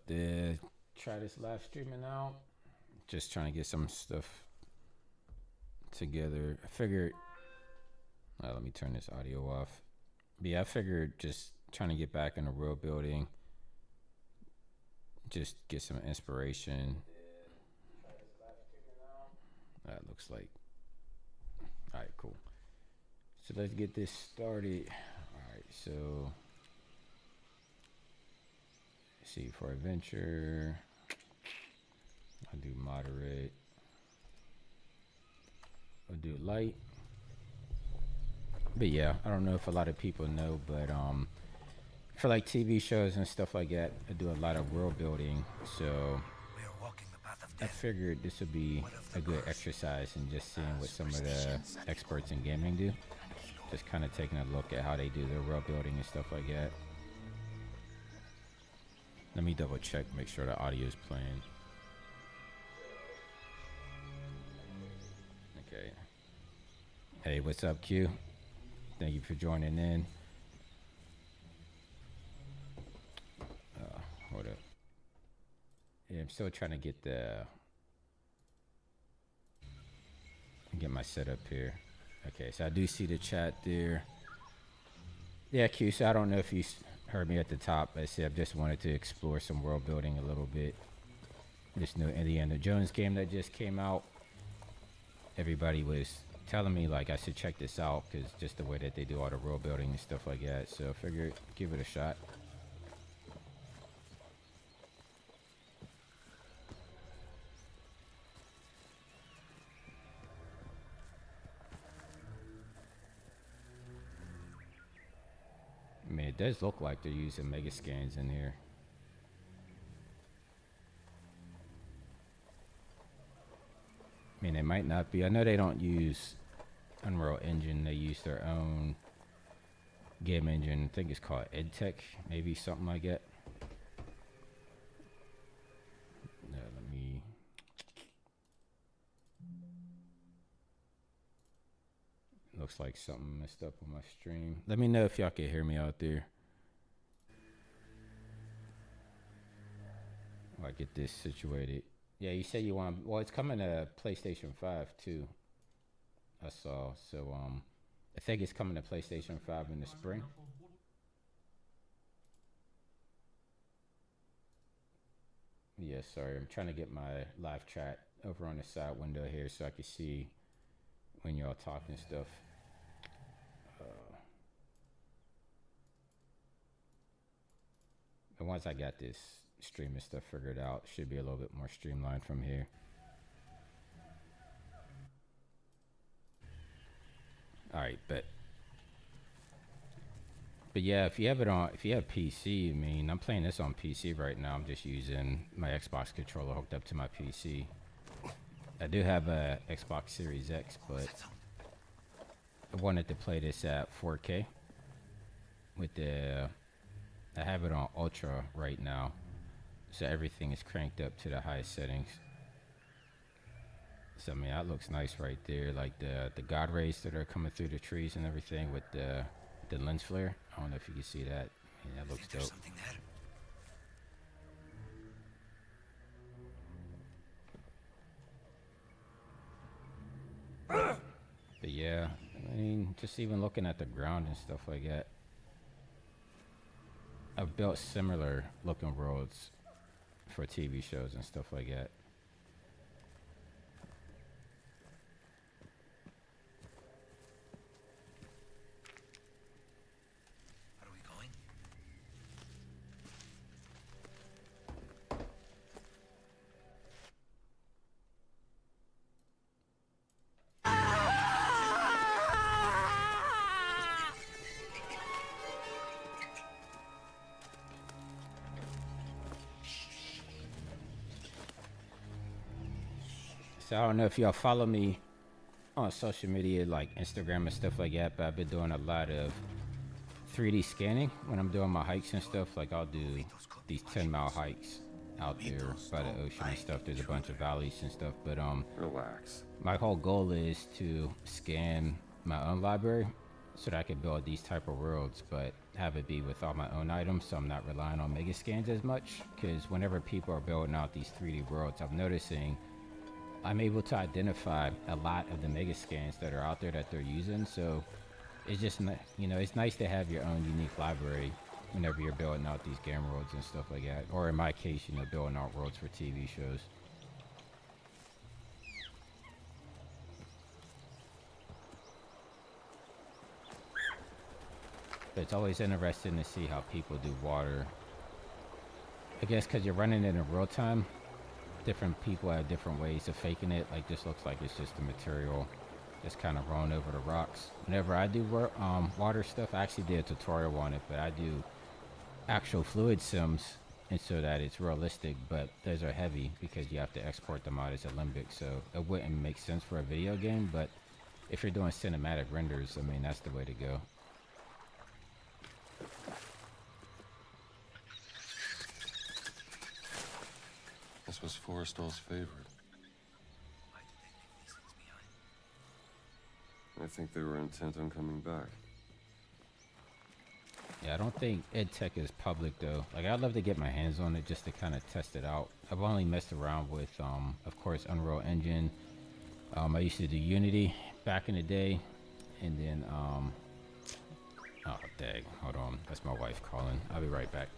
to try this live streaming out. Just trying to get some stuff together. I figured, let me turn this audio off. But yeah, I figured just trying to get back in the real building, just get some inspiration. That looks like, all right, cool. So let's get this started. All right, so see, for adventure, I'll do moderate. I'll do light. But yeah, I don't know if a lot of people know, but for like TV shows and stuff like that, I do a lot of world building. So I figured this would be a good exercise in just seeing what some of the experts in gaming do. Just kind of taking a look at how they do their world building and stuff like that. Let me double check, make sure the audio is playing. Okay. Hey, what's up, Q? Thank you for joining in. Hold up. Yeah, I'm still trying to get my setup here. Okay, so I do see the chat there. Yeah, Q, so I don't know if you heard me at the top. I said I just wanted to explore some world building a little bit. This new Indiana Jones game that just came out. Everybody was telling me like I should check this out because just the way that they do all the world building and stuff like that. So I figured give it a shot. I mean, it does look like they're using mega scans in here. I mean, they might not be. I know they don't use Unreal Engine. They use their own game engine. I think it's called EdTech, maybe something like that. Let me. Looks like something messed up on my stream. Let me know if y'all can hear me out there. I'll get this situated. Yeah, you said you want. Well, it's coming to PlayStation 5 too. I saw. So I think it's coming to PlayStation 5 in the spring. Yeah, sorry. I'm trying to get my live chat over on the side window here so I can see when y'all talking stuff. And once I got this streaming stuff figured out, should be a little bit more streamlined from here. All right, but yeah, if you have PC, I mean, I'm playing this on PC right now. I'm just using my Xbox controller hooked up to my PC. I do have a Xbox Series X, but I wanted to play this at 4K with I have it on Ultra right now, so everything is cranked up to the highest settings. So I mean, that looks nice right there, like the God rays that are coming through the trees and everything with the lens flare. I don't know if you can see that. Yeah, that looks dope. But yeah, I mean, just even looking at the ground and stuff like that, I've built similar looking worlds for TV shows and stuff like that. So I don't know if y'all follow me on social media like Instagram and stuff like that, but I've been doing a lot of 3D scanning when I'm doing my hikes and stuff. Like I'll do these 10-mile hikes out there by the ocean and stuff. There's a bunch of valleys and stuff, but relax. My whole goal is to scan my own library so that I could build these type of worlds, but have it be with all my own items, so I'm not relying on mega scans as much. Because whenever people are building out these 3D worlds, I'm noticing I'm able to identify a lot of the mega scans that are out there that they're using. So it's just, you know, it's nice to have your own unique library whenever you're building out these game worlds and stuff like that. Or in my case, you know, building out worlds for TV shows. But it's always interesting to see how people do water. I guess because you're running it in real time, different people have different ways of faking it. Like this looks like it's just the material just kind of rolling over the rocks. Whenever I do water stuff, I actually did a tutorial on it, but I do actual fluid sims, and so that it's realistic, but those are heavy because you have to export them out as a limbic, so it wouldn't make sense for a video game. But if you're doing cinematic renders, I mean, that's the way to go. This was Forrestal's favorite. Why did they leave these things behind? I think they were intent on coming back. Yeah, I don't think EdTech is public though. Like, I'd love to get my hands on it just to kind of test it out. I've only messed around with, of course, Unreal Engine. I used to do Unity back in the day, and then, oh, dang, hold on. That's my wife calling. I'll be right back.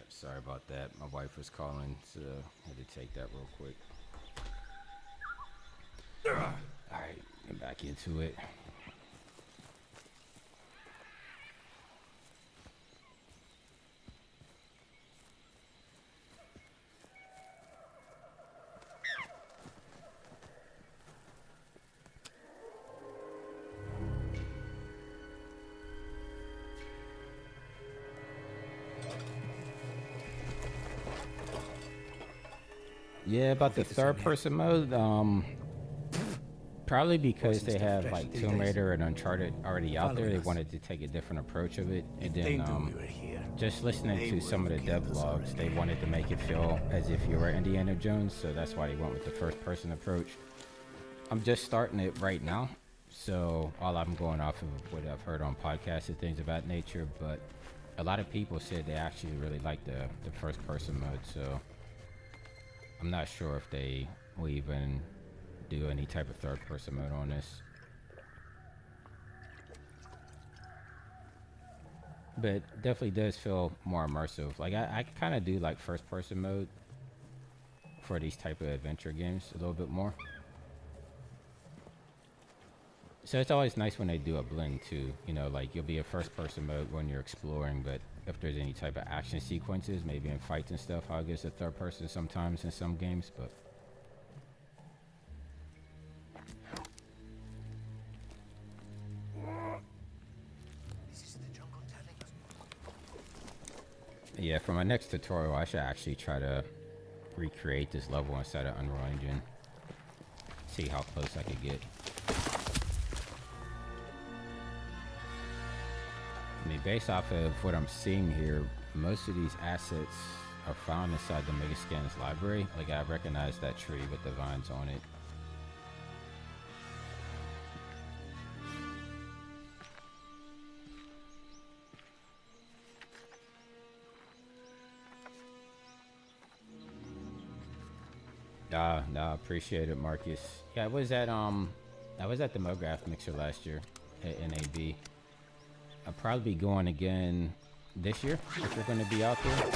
Sorry about that. My wife was calling, so I had to take that real quick. Alright, get back into it. Yeah, about the third person mode, probably because they have like Tomb Raider and Uncharted already out there, they wanted to take a different approach of it. And then just listening to some of the devlogs, they wanted to make it feel as if you were Indiana Jones, so that's why they went with the first person approach. I'm just starting it right now, so all I'm going off of what I've heard on podcasts and things of that nature, but a lot of people said they actually really like the first person mode, so I'm not sure if they will even do any type of third person mode on this. But definitely does feel more immersive. Like I kind of do like first person mode for these type of adventure games a little bit more. So it's always nice when they do a blend too, you know, like you'll be a first person mode when you're exploring, but if there's any type of action sequences, maybe in fights and stuff, I guess a third person sometimes in some games, but This is the jungle telling us. Yeah, for my next tutorial, I should actually try to recreate this level inside of Unreal Engine. See how close I could get. I mean, based off of what I'm seeing here, most of these assets are found inside the Megascans library. Like, I recognize that tree with the vines on it. No, appreciate it, Marcus. Yeah, I was at the MoGraph mixer last year at NAB. I'll probably be going again this year if we're going to be out there.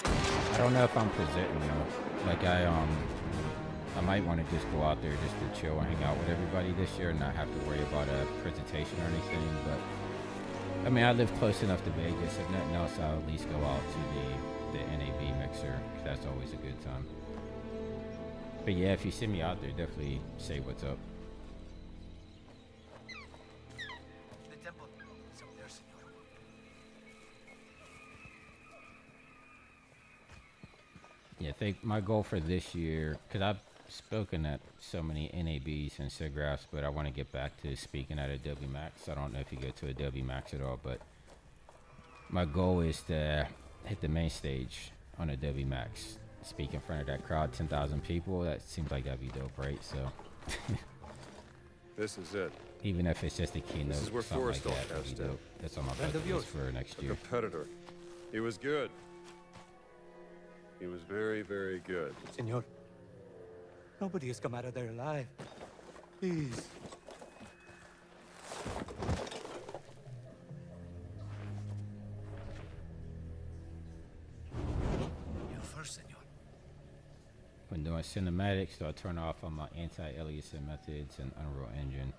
I don't know if I'm presenting though. Like I might want to just go out there just to chill and hang out with everybody this year and not have to worry about a presentation or anything. But I mean, I live close enough to Vegas. If nothing else, I'll at least go out to the NAB mixer. 'Cause that's always a good time. But yeah, if you see me out there, definitely say what's up. The temple is up there, senor. Yeah, I think my goal for this year, because I've spoken at so many NABs and SIGGRAPHs, but I want to get back to speaking at Adobe Max. I don't know if you go to Adobe Max at all, but my goal is to hit the main stage on Adobe Max. Speak in front of that crowd, 10,000 people. That seems like that'd be dope, right? So, This is it. even if it's just a keynote, This is where something like Forrestal that, that'd be cast in. dope. That's on my Friend of bucket list yours. for next A year. competitor. He was good. He was very, very good. Senor, nobody has come out of there alive. Please. You first, senor. When doing cinematics, so I turn off on my anti-aliasing methods in Unreal Engine.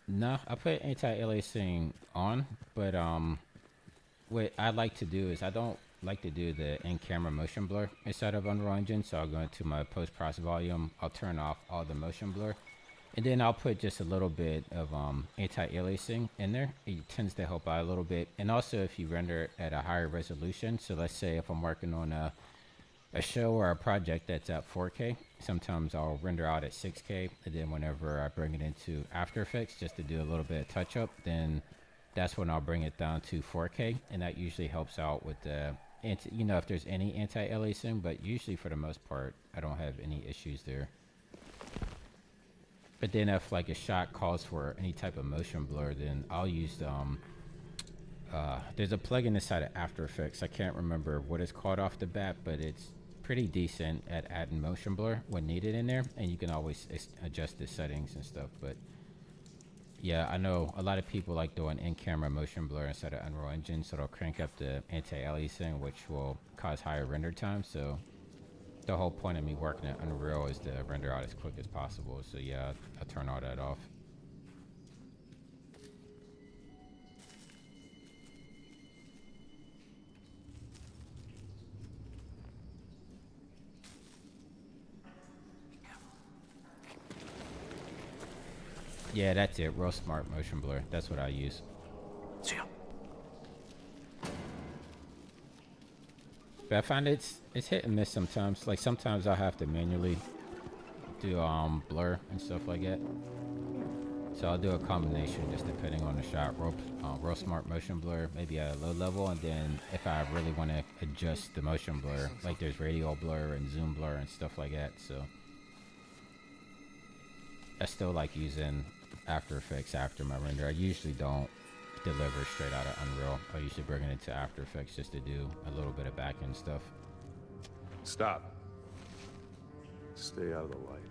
No, I put anti-aliasing on, but what I like to do is I don't like to do the in-camera motion blur inside of Unreal Engine, so I'll go into my post-process volume, I'll turn off all the motion blur, and then I'll put just a little bit of anti-aliasing in there. It tends to help out a little bit, and also if you render at a higher resolution, so let's say if I'm working on a show or a project that's at 4K, sometimes I'll render out at 6K, and then whenever I bring it into After Effects just to do a little bit of touch up, then that's when I'll bring it down to 4K, and that usually helps out with the you know, if there's any anti-aliasing, but usually for the most part I don't have any issues there. But then if like a shot calls for any type of motion blur, then I'll use there's a plugin inside of After Effects. I can't remember what it's called off the bat, but it's pretty decent at adding motion blur when needed in there, and you can always adjust the settings and stuff. But yeah, I know a lot of people like doing in-camera motion blur instead of Unreal Engine, so it'll crank up the anti-aliasing, which will cause higher render time. So the whole point of me working at Unreal is to render out as quick as possible. So yeah, I turn all that off. Yeah, that's it. Real smart motion blur. That's what I use. See ya. But I find it's hit and miss sometimes. Like sometimes I'll have to manually do blur and stuff like that. So I'll do a combination just depending on the shot. Real smart motion blur, maybe at a low level, and then if I really want to adjust the motion blur, like there's radial blur and zoom blur and stuff like that. So I still like using After Effects after my render. I usually don't deliver straight out of Unreal. I usually bring it into After Effects just to do a little bit of back-end stuff. Stop. Stay out of the light.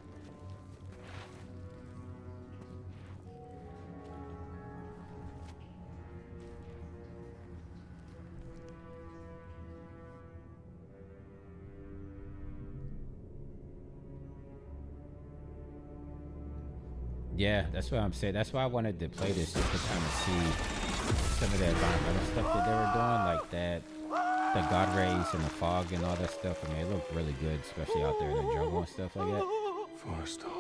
Yeah, that's what I'm saying. That's why I wanted to play this, just to kind of see some of the environmental stuff that they were doing, like that, the God rays and the fog and all that stuff. I mean, it looked really good, especially out there in the jungle and stuff like that. Forrestal.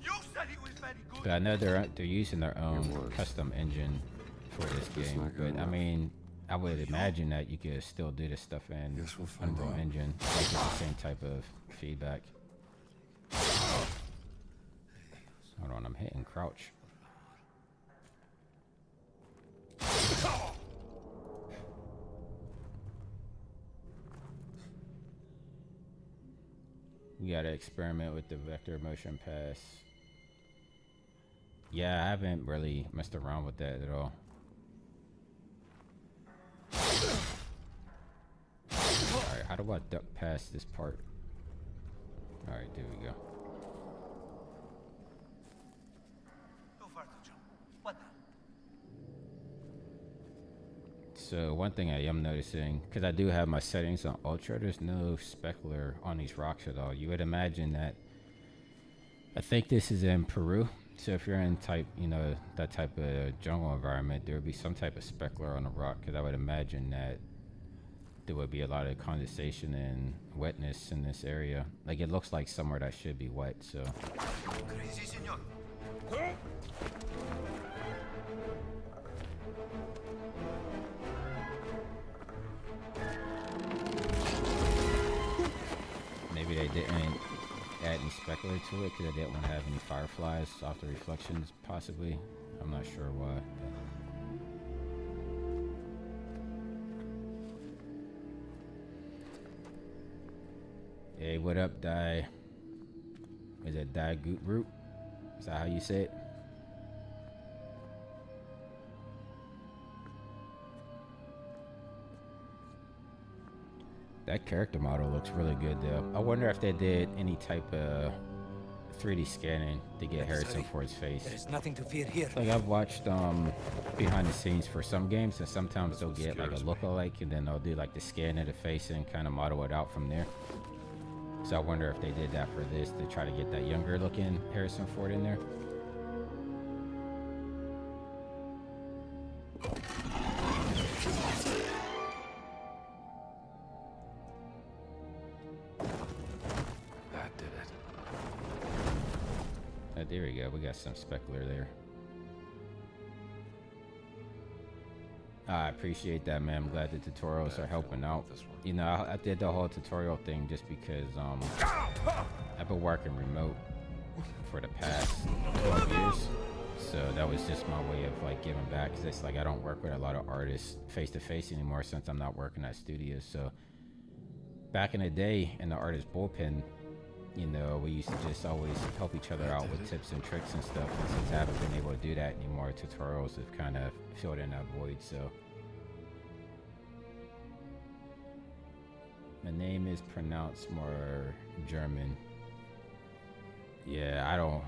You said he was very good. But I know they're using their own was. custom engine for this It's game. not good But I enough. mean, I would imagine that you could still do this stuff in Guess we'll find Unreal out. Engine. Like it's the same type of feedback. Hold on, I'm hitting crouch. We gotta experiment with the vector motion pass. Yeah, I haven't really messed around with that at all. Alright, how do I duck past this part? Alright, there we go. Too far to jump. What now? So one thing I am noticing, because I do have my settings on ultra, there's no specular on these rocks at all. You would imagine that. I think this is in Peru. So if you're in type, you know, that type of jungle environment, there would be some type of specular on the rock. Because I would imagine that there would be a lot of condensation and wetness in this area. Like it looks like somewhere that should be wet. So Crazy, senor. maybe they didn't add any specular to it because they didn't want to have any fireflies off the reflections, possibly. I'm not sure why. Hey, what up, Die? Is it Die Goot Root? Is that how you say it? That character model looks really good, though. I wonder if they did any type of 3D scanning to get Harrison Ford's face. There is nothing to fear here. Like I've watched behind the scenes for some games, and sometimes they'll get like a lookalike, and then they'll do like the scan of the face and kind of model it out from there. So I wonder if they did that for this to try to get that younger looking Harrison Ford in there. That did it. There we go. We got some specular there. I appreciate that, man. I'm glad the tutorials are helping out. You know, I did the whole tutorial thing just because I've been working remote for the past 12 years. So that was just my way of like giving back. Cause it's like I don't work with a lot of artists face to face anymore since I'm not working at studios. So back in the day in the artist bullpen, you know, we used to just always help each other out with tips and tricks and stuff. And since I haven't been able to do that anymore, tutorials have kind of filled in that void. So my name is pronounced more German. Yeah, I don't.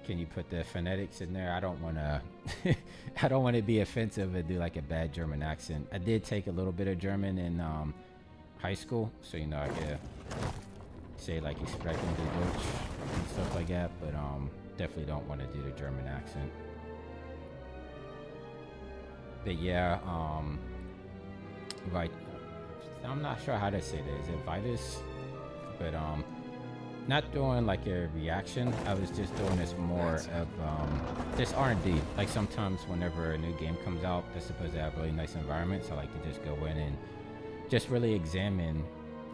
Can you put the phonetics in there? I don't want to. I don't want to be offensive and do like a bad German accent. I did take a little bit of German in high school, so you know I could say like ich spreche Deutsch and stuff like that, but definitely don't want to do the German accent. But yeah, I'm not sure how to say that. Is it Vitus? But not doing like a reaction. I was just doing this more of just R&D. Like sometimes whenever a new game comes out that's supposed to have really nice environments, I like to just go in and just really examine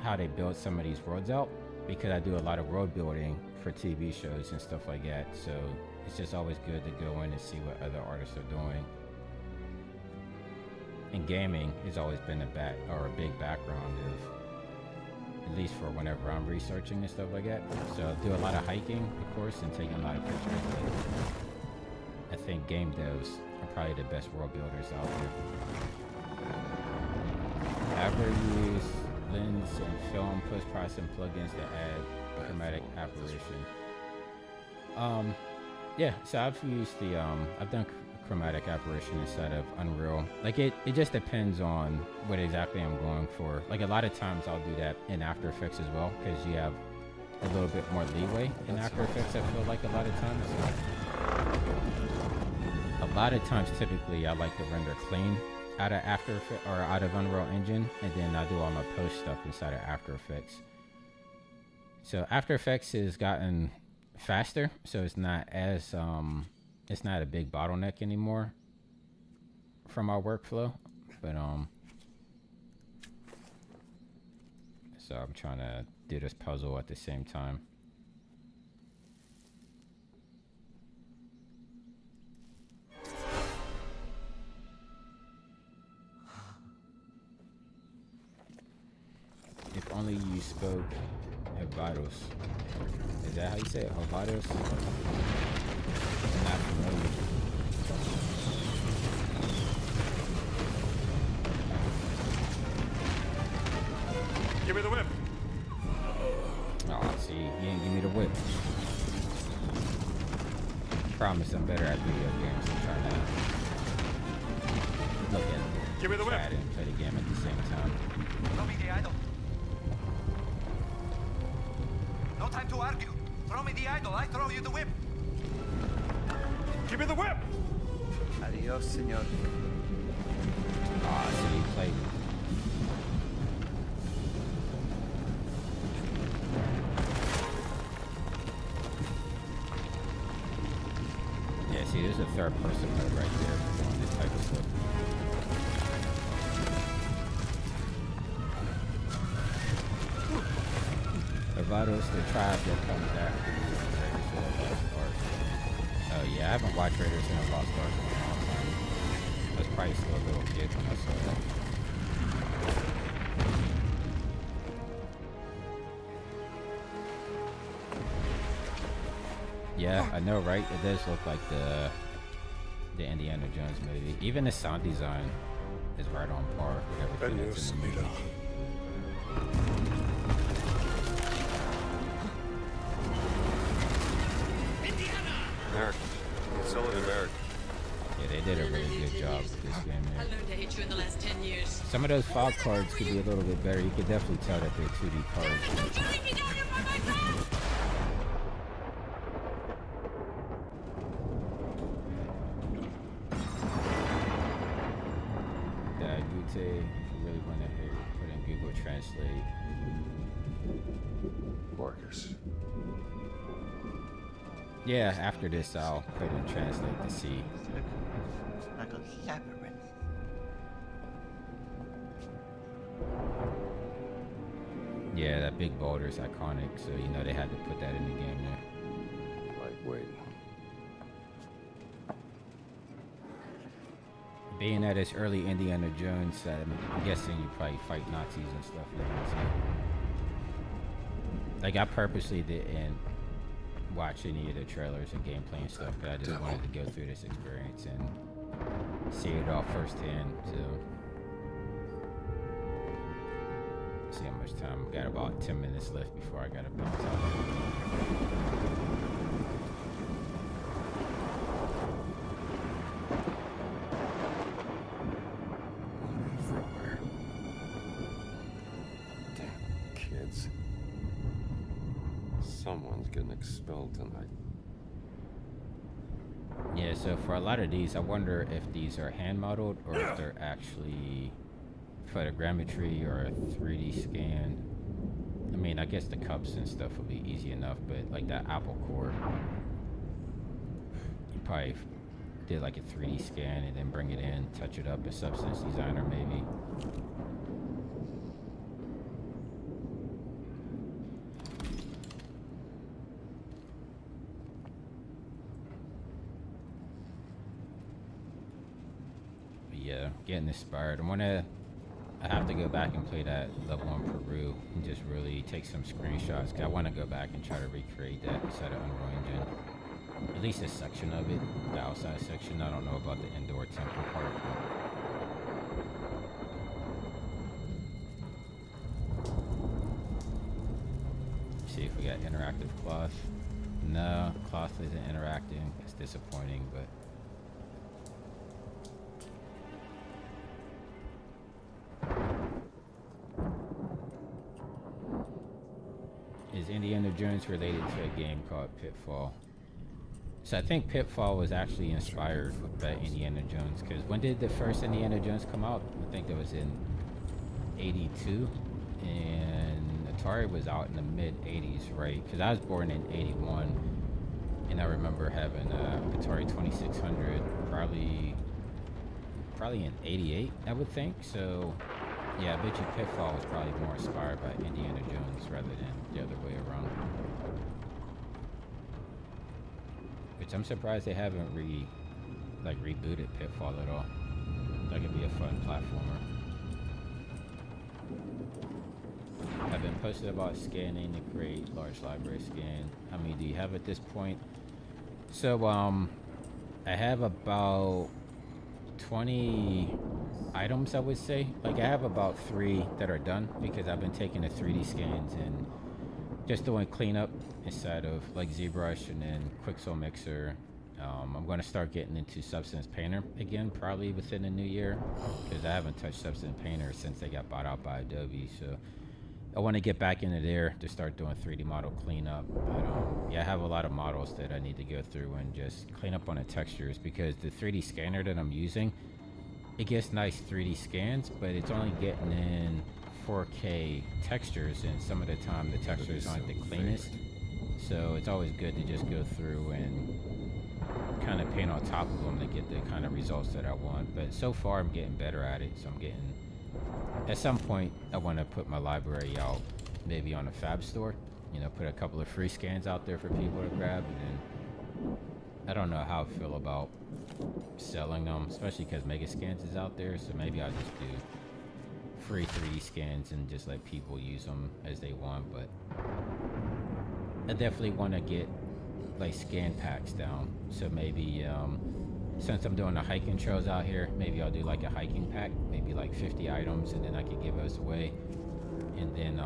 how they build some of these worlds out, because I do a lot of world building for TV shows and stuff like that. So it's just always good to go in and see what other artists are doing. And gaming has always been a big background of, at least for whenever I'm researching and stuff like that. So I do a lot of hiking, of course, and taking a lot of pictures. But I think game devs are probably the best world builders out there. Ever use lens and film post-processing plugins to add chromatic apparition? Yeah, so I've used the I've done chromatic apparition inside of Unreal. Like it just depends on what exactly I'm going for. Like a lot of times I'll do that in After Effects as well, because you have a little bit more leeway in After Effects. I feel like a lot of times typically I like to render clean out of After Effects or out of Unreal Engine, and then I do all my post stuff inside of After Effects. So After Effects has gotten faster, so it's not as it's not a big bottleneck anymore. from our workflow, but so I'm trying to do this puzzle at the same time. If only you spoke Havados. Is that how you say it? Havados? I'm not familiar. Give me the whip. Oh, see, you didn't give me the whip. Promise I'm better at video games than trying to look at Give me the whip. chat and play the game at the same time. Throw me the idol. No time to argue. Throw me the idol. I throw you the whip. Give me the whip. Adios, senor. Oh, see, you played. Yeah, see, there's a third person mode right there for doing this type of stuff. Havados, the tribe that comes after you in Raiders of the Lost Ark. Oh yeah, I haven't watched Raiders of the Lost Ark in a long time. I was probably still a little kid when I saw that. Yeah, I know, right? It does look like the Indiana Jones movie. Even the sound design is right on par with everything that's in the movie. American. Sullivan American. Yeah, they did a really good job with this game, I man. learned to hate you in the last 10 years. Some of those fog cards could be a little bit better. You could definitely tell that they're 2D cards. Drag me down here by myself! Gute, if you really want to put in Google Translate. Marcus. Yeah, after this I'll put in Translate to see. Like a labyrinth. Yeah, that big boulder is iconic, so you know they had to put that in the game there. Lightweight. Being that it's early Indiana Jones, I'm guessing you probably fight Nazis and stuff. You know what I'm saying? Like I purposely didn't watch any of the trailers and gameplay and stuff, but I just wanted to go through this experience and see it all firsthand. So see how much time. Got about 10 minutes left before I gotta bounce out. Everywhere. Damn kids. Someone's getting expelled tonight. Yeah, so for a lot of these, I wonder if these are hand modeled or if they're actually photogrammetry or a 3D scan. I mean, I guess the cups and stuff will be easy enough, but like that apple core, you probably did like a 3D scan and then bring it in, touch it up, a substance designer maybe. But yeah, getting inspired. I have to go back and play that level in Peru and just really take some screenshots. 'Cause I want to go back and try to recreate that inside of Unreal Engine. At least a section of it, the outside section. I don't know about the indoor temple part. See if we got interactive cloth. No, cloth isn't interacting. It's disappointing, but is Indiana Jones related to a game called Pitfall? So I think Pitfall was actually inspired by Indiana Jones, because when did the first Indiana Jones come out? I think that was in 82, and Atari was out in the mid 80s, right? Because I was born in 81, and I remember having a Atari 2600 probably probably in '88, I would think. So, yeah, I bet you Pitfall was probably more inspired by Indiana Jones rather than the other way around. Which I'm surprised they haven't rebooted Pitfall at all. That could be a fun platformer. I've been posted about scanning to create large library scan. How many do you have at this point? So, I have about 20 items, I would say. Like, I have about 3 that are done because I've been taking the 3D scans and just doing cleanup inside of like ZBrush and then Quixel Mixer. I'm going to start getting into Substance Painter again, probably within the new year, because I haven't touched Substance Painter since they got bought out by Adobe. So I want to get back into there to start doing 3D model cleanup. But yeah, I have a lot of models that I need to go through and just clean up on the textures, because the 3D scanner that I'm using, it gets nice 3D scans, but it's only getting in 4K textures, and some of the time the textures aren't the cleanest. So it's always good to just go through and kind of paint on top of them to get the kind of results that I want. But so far I'm getting better at it, so I'm getting... At some point I want to put my library out, maybe on a Fab store, you know, put a couple of free scans out there for people to grab, and then I don't know how I feel about selling them, especially because Megascans is out there. So maybe I'll just do free 3D scans and just let people use them as they want. But I definitely want to get like scan packs down. So maybe since I'm doing the hiking trails out here, maybe I'll do like a hiking pack, maybe like 50 items, and then I can give those away. And then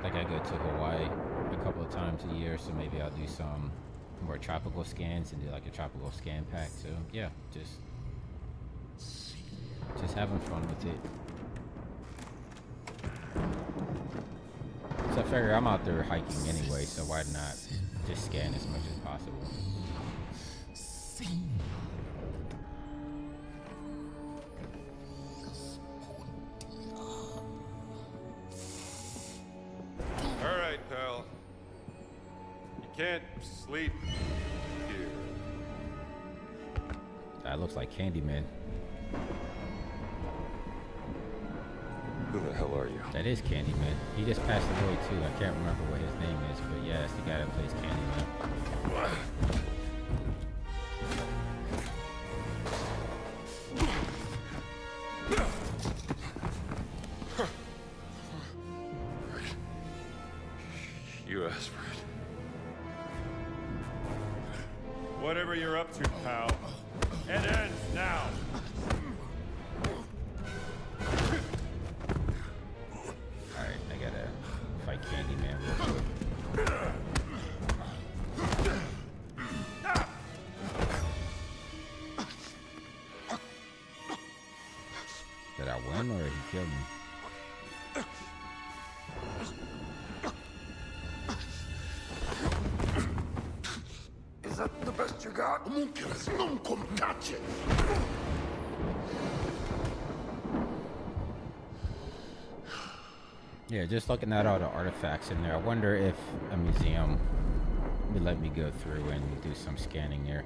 like I go to Hawaii a couple of times a year, so maybe I'll do some more tropical scans and do like a tropical scan pack. So yeah, just having fun with it. So I figure I'm out there hiking anyway, so why not just scan as much as possible. All right, pal. You can't sleep here. That looks like Candyman. Who the hell are you? That is Candyman. He just passed away too. I can't remember what his name is, but yeah, it's the guy that plays Candyman. You asked for it. Whatever you're up to, pal, it ends now. Alright, I gotta fight Candyman real quick. Did I win or he killed me? Is that the best you got? Homunculus, non come touch it! Yeah, just looking at all the artifacts in there, I wonder if a museum would let me go through and do some scanning there.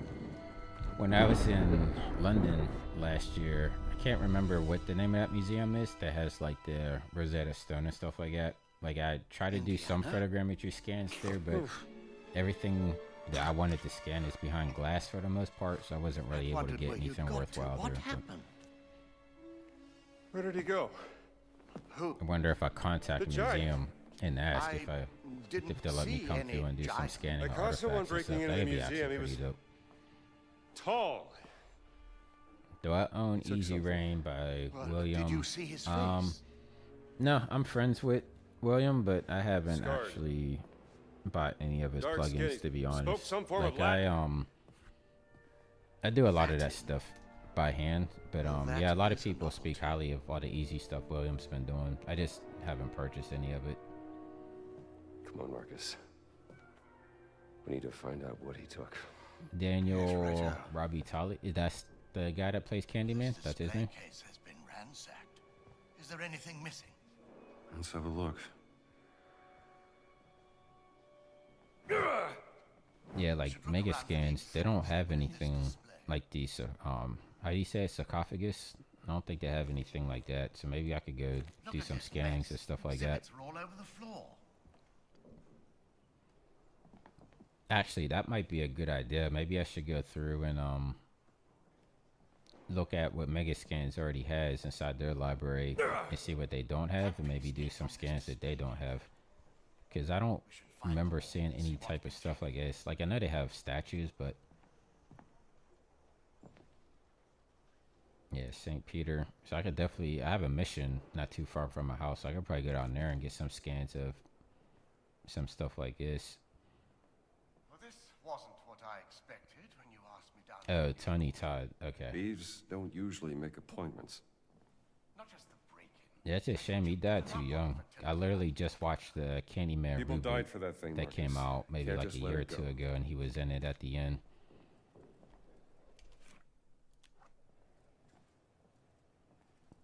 When I was in London last year, I can't remember what the name of that museum is that has like the Rosetta Stone and stuff like that. Like I tried to do some photogrammetry scans there, but everything that I wanted to scan is behind glass for the most part, so I wasn't really able to get anything worthwhile there. What happened? Where did he go? Who? I wonder if I contact The a giant. museum and ask didn't if they'll let me see come any through and do some giant. scanning I of caught someone artifacts and breaking stuff. into the That'd be museum. He actually was pretty dope. tall. Do I own Took Easy something. Rain by Well, William? Did you see his face? No, I'm friends with William, but I haven't Scarred. actually bought any of his Dark plugins, skinny. to be Spoke honest. some form of Like I do a lot of that stuff by hand, but That yeah, a lot of is people a speak highly of all the easy stuff William's been doing. I just haven't purchased any of it. Come on, Marcus. We need to find out what he took. Daniel Right, Robbie Tolly, that's the guy that plays Candyman. This That's his display name. case has been ransacked. Is there anything missing? Let's have a look. Yeah, like Megascans, they don't have anything like these. How do you say it? Sarcophagus I don't think they have anything like that. So maybe I could go Look do at some this scannings mess. and stuff like that. Exhibits are all over the floor. Actually, that might be a good idea. Maybe I should go through and look at what Megascans already has inside their library and see what they don't have, and maybe do some scans that they don't have. Because I don't remember seeing any type of stuff like this. Like, I know they have statues, but yeah, St. Peter. So I could definitely, I have a mission not too far from my house. So I could probably go down there and get some scans of some stuff like this. Well, this wasn't what I expected when you asked me down. Oh, Tony Todd. Okay. Thieves don't usually make appointments. Not just the break-in. Yeah, it's a shame he died too young. I literally just watched the Candyman People reboot died for that thing, that came Marcus. out maybe Can't like a just let year or it two go. ago, and he was in it at the end.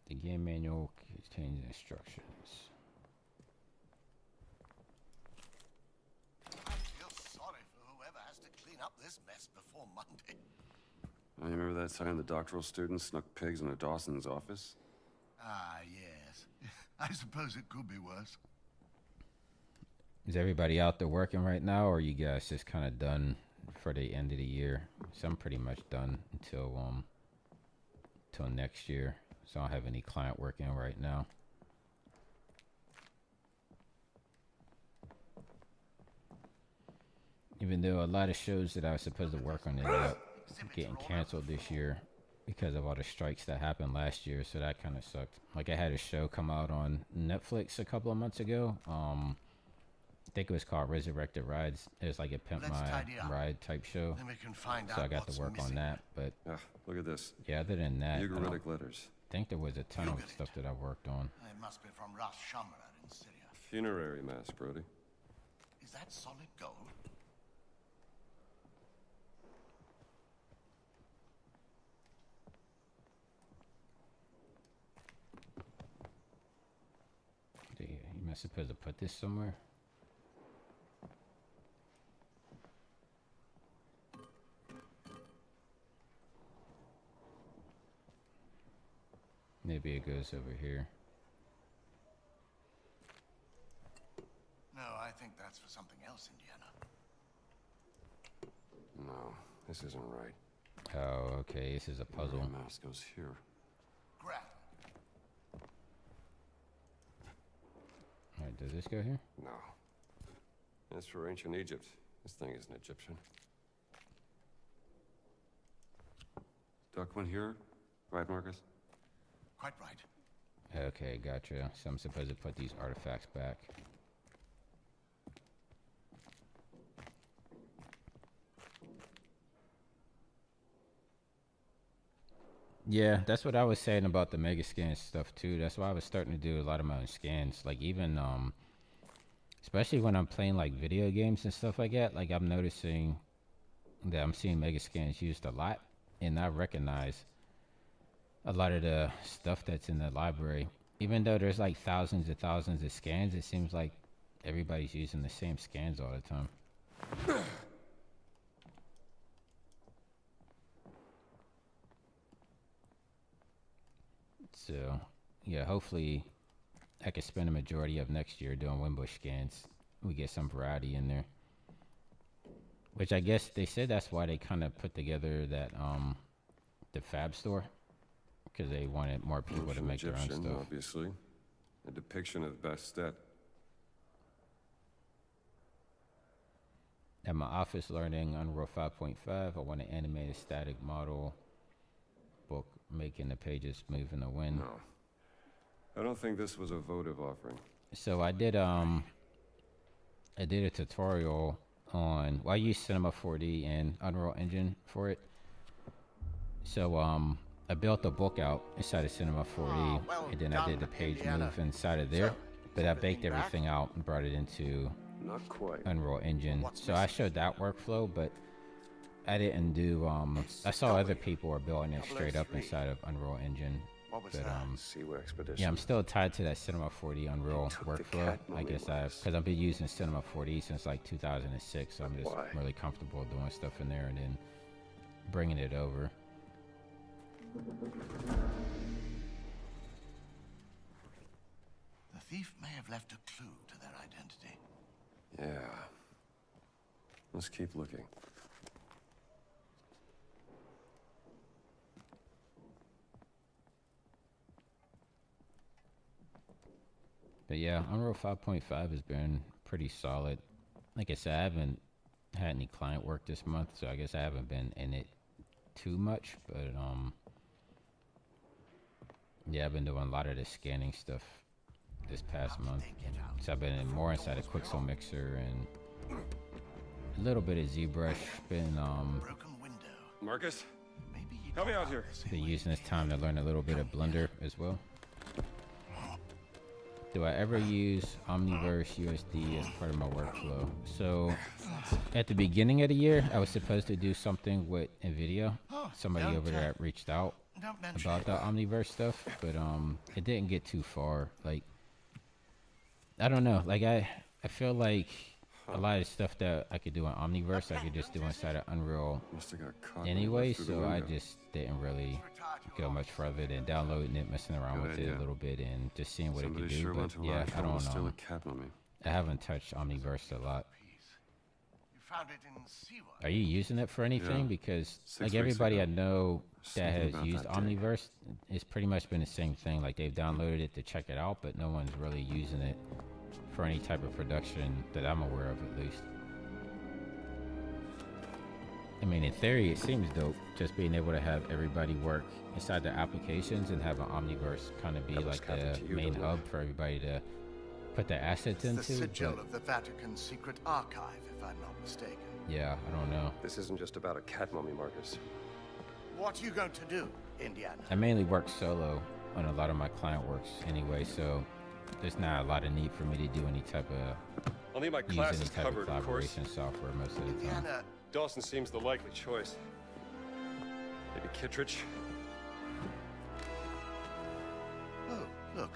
The game manual contains instructions. I feel sorry for whoever has to clean up this mess before Monday. I remember that time the doctoral student snuck pigs into Dawson's office? Ah, yes. I suppose it could be worse. Is everybody out there working right now, or are you guys just kind of done for the end of the year? So I'm pretty much done until next year. So I don't have any client working right now. Even though a lot of shows that I was supposed to work on ended up getting canceled this year because of all the strikes that happened last year, so that kind of sucked. Like, I had a show come out on Netflix a couple of months ago. I think it was called Resurrected Rides. It was like a Pimp Let's My tidy up. Ride type show. Then we can find out So I got what's to work on missing. that. But Ah, look at this. yeah, other than that, I don't Ugaritic letters. think there was a ton of stuff that I worked on. It must be from Ras Shamra in Syria. Funerary mass, Brody. Is that solid gold? You must supposed to put this somewhere. Maybe it goes over here. No, I think that's for something else, Indiana. No, this isn't right. Oh, okay. This is a puzzle. The mass goes here. Grab. Alright, does this go here? No. It's for ancient Egypt. This thing isn't Egyptian. Duck one here? Right, Marcus? Quite right. Okay, gotcha. So I'm supposed to put these artifacts back. Yeah, that's what I was saying about the mega scan stuff too. That's why I was starting to do a lot of my own scans. Like, even especially when I'm playing like video games and stuff like that, like, I'm noticing that I'm seeing mega scans used a lot, and I recognize a lot of the stuff that's in the library. Even though there's like thousands and thousands of scans, it seems like everybody's using the same scans all the time. So, yeah, hopefully I can spend a majority of next year doing Wimbush scans. We get some variety in there. Which I guess they said that's why they kind of put together that, the Fab store. Because they wanted more people to Ancient make their own Egyptian, stuff. obviously. A depiction of Bastet. At my office learning Unreal 5.5, I want to animate a static model book, making the pages move in the wind. No. I don't think this was a votive offering. So I did a tutorial on, well, I used Cinema 4D and Unreal Engine for it. So I built a book out inside of Cinema 4D, well and then I did the done, page Indiana. move inside of there. So, But I is baked everything back? everything out and brought it into Not quite. Unreal Engine. What's So I missing? showed that workflow, but I didn't do, I saw other people were building it straight up 003. inside of Unreal Engine. What was But that? Seaway Expedition. yeah, I'm still tied to that Cinema 4D Unreal took the workflow. cat I mummy guess with because I've been using Cinema 4D since like 2006, so I'm just Why? really comfortable doing stuff in there and then bringing it over. thief may have left a clue to their identity. Yeah. Let's keep looking. But yeah, Unreal 5.5 has been pretty solid. Like I said, I haven't had any client work this month, so I guess I haven't been in it too much. But yeah, I've been doing a lot of the scanning stuff this past month. So I've been more inside of Quixel Mixer and a little bit of ZBrush. Been Broken window. Marcus, Maybe he help me out here. been using this time to learn a little bit of Blender as well. Do I ever use Omniverse USD as part of my workflow? So at the beginning of the year, I was supposed to do something with NVIDIA. Somebody over there reached out Don't mention about it. the Omniverse stuff, but it didn't get too far. Like, I don't know. Like I feel like a lot of stuff that I could do in Omniverse, I could just do inside of Unreal Must have got caught when it anyway. went through the So I window. just didn't really go much further than downloading it, messing around Good with it idea. a little bit, and just seeing what Somebody it could do. sure But went to a lot yeah, of I trouble to don't steal know. a cat mummy. I haven't touched Omniverse a lot. You found it in Siwa. Are you using it for anything? Yeah. Because 6 like weeks everybody I ago. know that Something has about used that day. Omniverse, it's pretty much been the same thing. Like they've downloaded it to check it out, but no one's really using it for any type of production that I'm aware of, at least. I mean, in theory, it seems dope, just being able to have everybody work inside the applications and have an Omniverse kind of be That looks like Catholic the to you, main doesn't it? hub for everybody to put their assets It's the into. sigil But of the Vatican secret archive, if I'm not mistaken. yeah, I don't know. This isn't just about a cat mummy, Marcus. What are you going to do, Indiana? I mainly work solo on a lot of my client works anyway, so there's not a lot of need for me to do any type of I'll need my use any classes type of covered, of course. collaboration software most of the time. Indiana, Dawson seems the likely choice. Maybe Kittredge? oh, look.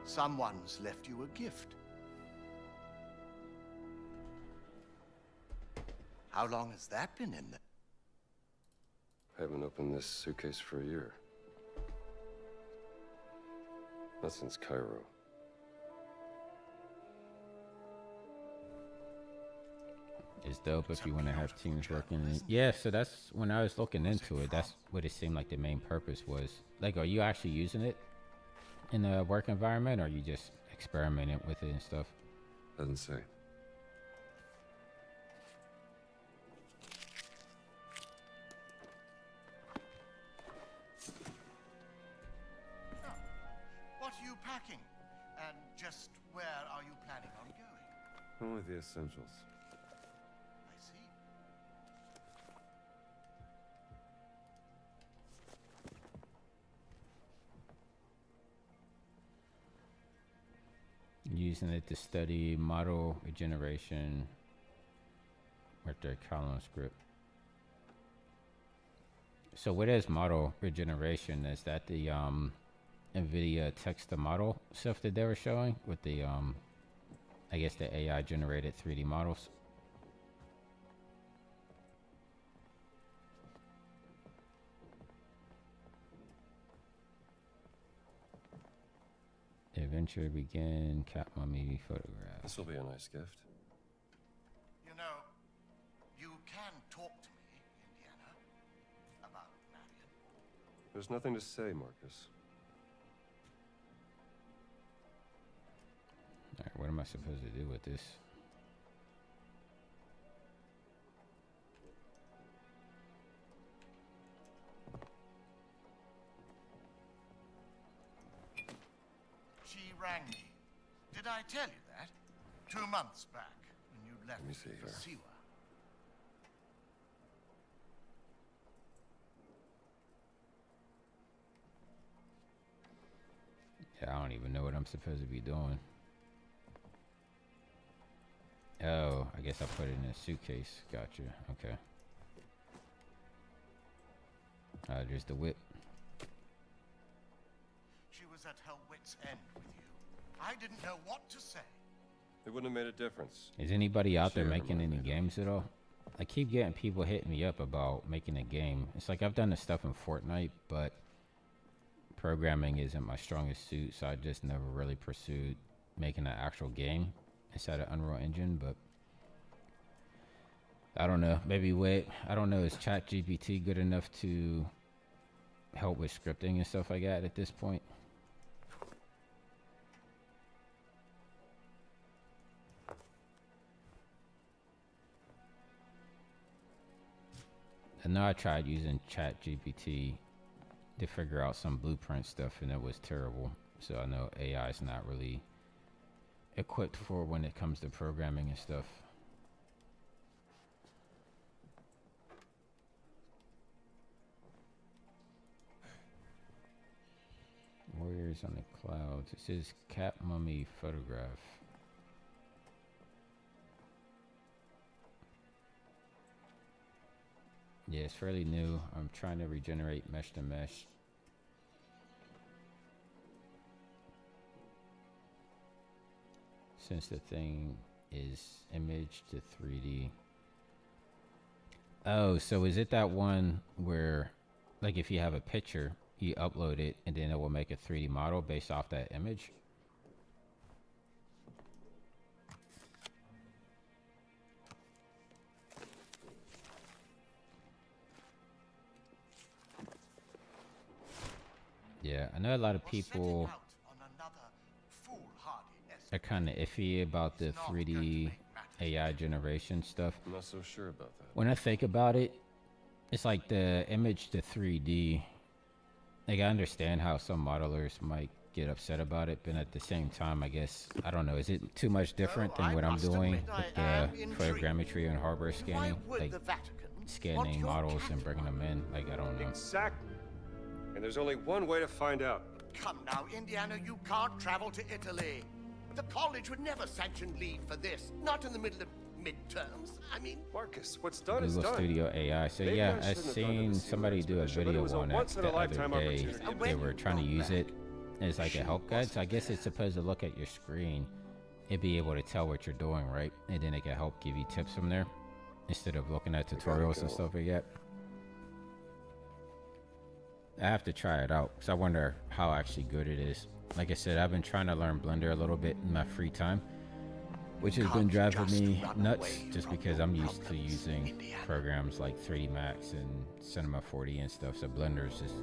Someone's left you a gift. How long has that been in there? I haven't opened this suitcase for a year. Not since Cairo. It's dope if you want to have teams working. Yeah, so that's when I was looking into it. That's what it seemed like the main purpose was. Like, are you actually using it in a work environment, or are you just experimenting with it and stuff? Doesn't say. What are you packing? And just where are you planning on going? Only the essentials. I see. Using it to study model regeneration with their column script. So what is model regeneration? Is that the NVIDIA text to model stuff that they were showing with the I guess the AI generated 3D models? Adventure begin, cat mummy photograph. This will be a nice gift. You know, you can talk to me, Indiana, about Marion. There's nothing to say, Marcus. Alright, what am I supposed to do with this? She rang me. Did I tell you that? 2 months back, when you left me see for here. Siwa. Yeah, I don't even know what I'm supposed to be doing. Oh, I guess I put it in a suitcase. Gotcha. Okay. There's the whip. She was at her wit's end with you. I didn't know what to say. It wouldn't have made a difference. Is anybody out there Sure, making any maybe. games at all? I keep getting people hitting me up about making a game. It's like I've done the stuff in Fortnite, but programming isn't my strongest suit, so I just never really pursued making an actual game inside of Unreal Engine. But I don't know. Maybe wait. I don't know. Is ChatGPT good enough to help with scripting and stuff like that at this point? I know I tried using ChatGPT to figure out some blueprint stuff, and it was terrible. So I know AI is not really equipped for when it comes to programming and stuff. Warriors on the clouds. It says cat mummy photograph. Yeah, it's fairly new. I'm trying to regenerate mesh to mesh. Since the thing is image to 3D. Oh, so is it that one where, like, if you have a picture, you upload it and then it will make a 3D model based off that image? Yeah, I know a lot of people are kind of iffy about the 3D AI generation stuff. I'm not so sure about that. When I think about it, it's like the image to 3D. Like, I understand how some modelers might get upset about it, but at the same time, I guess, I don't know, is it too much different than what I'm doing with the photogrammetry and hardware scanning? Like, scanning models and bringing them in? Like, I don't know. Exactly. And there's only one way to find out. Come now, Indiana, you can't travel to Italy. The college would never sanction leave for this. Not in the middle of midterms. I mean, Marcus, what's done is Google done. Studio AI. So Maybe I yeah, I shouldn't have gone to seen the somebody CMS do a position, but it video was a on that the other once-in-a-lifetime day. opportunity. They were trying to use it as like a help guide. So I guess it's supposed to look at your screen and be able to tell what you're doing, right? And then it can help give you tips from there instead of looking at tutorials and stuff like that. I have to try it out because I wonder how actually good it is. Like I said, I've been trying to learn Blender a little bit in my free time, which has been driving me nuts just because I'm used to using programs like 3D Max and Cinema 4D and stuff. So Blender is just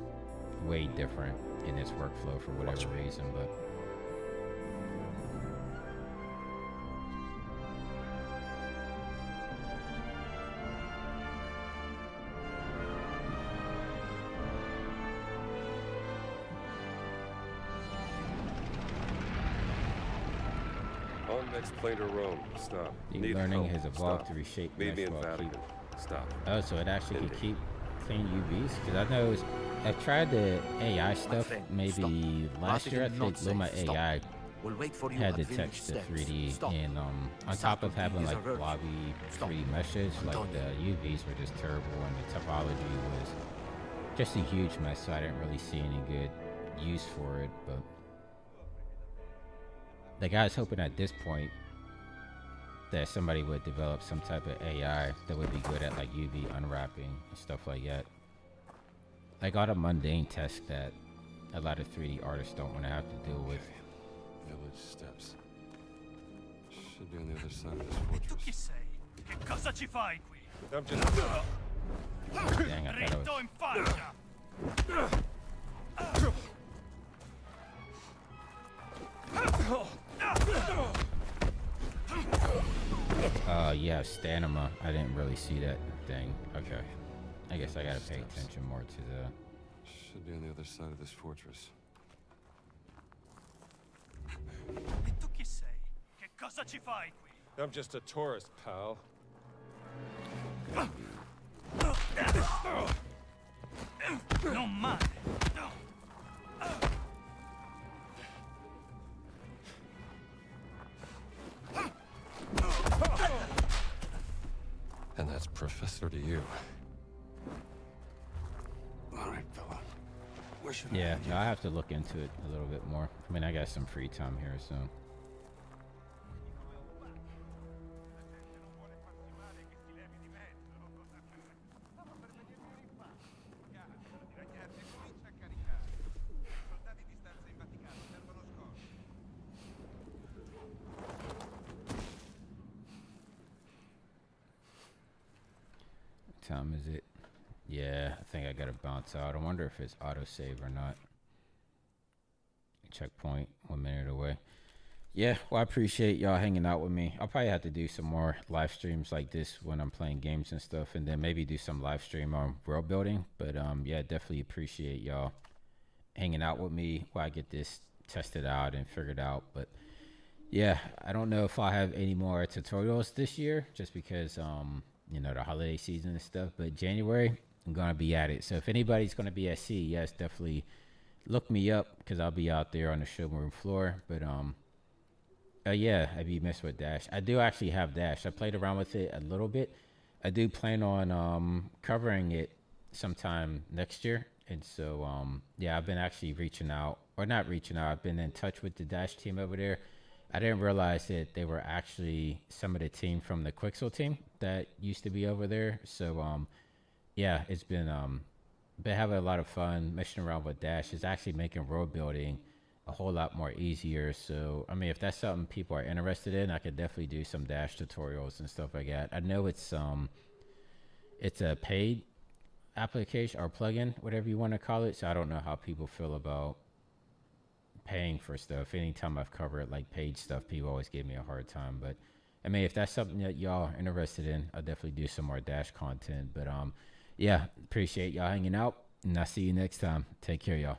way different in its workflow for whatever reason. But On next plane to Rome. Stop. deep Need learning help. has evolved Stop. to reshape Meet mesh me in while Vatican. keep. Stop. Oh, so it actually can Ending. keep clean UVs? Because I know I've tried the AI stuff friend, maybe last year. I think Luma AI We'll wait for you had at the Village text to Steps. 3D, Stop. and on top of having is like a virtue. blobby Stop. 3D meshes, like Antonio. the UVs were just terrible, and the topology was just a huge mess. So I didn't really see any good use for it. But the guy's hoping at this point that somebody would develop some type of AI that would be good at like UV unwrapping and stuff like that. Like all the mundane tests that a lot of 3D artists don't want to have to deal with. Village Steps. Should be on the other side of this Tu chi fortress. sei? Che cosa ci fai qui? I'm just... Dang, I thought I Dritto was... in faccia! You have stamina. I didn't really see that thing. Okay. I guess I gotta pay attention more to the... Should be on the other side of this fortress. E tu chi sei? Che cosa ci fai qui? I'm just a tourist, pal. Non male! And that's Professor to you. All right, fella. Where should I Yeah, head? no, I have to look into it a little bit more. I mean, I got some free time here, so... time is it? Yeah, I think I gotta bounce out. I wonder if it's autosave or not. Checkpoint, 1 minute away. Yeah, well, I appreciate y'all hanging out with me. I'll probably have to do some more live streams like this when I'm playing games and stuff, and then maybe do some live stream on world building. But yeah, definitely appreciate y'all hanging out with me while I get this tested out and figured out. But yeah, I don't know if I'll have any more tutorials this year, just because you know, the holiday season and stuff. But January, I'm gonna be at it. So if anybody's gonna be at CES, definitely look me up, because I'll be out there on the showroom floor. But yeah, I'd be messing with Dash. I do actually have Dash. I played around with it a little bit. I do plan on covering it sometime next year. And so yeah, I've been actually reaching out, or not reaching out, I've been in touch with the Dash team over there. I didn't realize that they were actually some of the team from the Quixel team that used to be over there. So yeah, it's been having a lot of fun messing around with Dash. It's actually making road building a whole lot more easier. So I mean, if that's something people are interested in, I could definitely do some Dash tutorials and stuff like that. I know it's a paid application or plugin, whatever you want to call it. So I don't know how people feel about paying for stuff. Anytime I've covered like paid stuff, people always give me a hard time. But I mean, if that's something that y'all are interested in, I'll definitely do some more Dash content. But yeah, appreciate y'all hanging out, and I'll see you next time. Take care, y'all.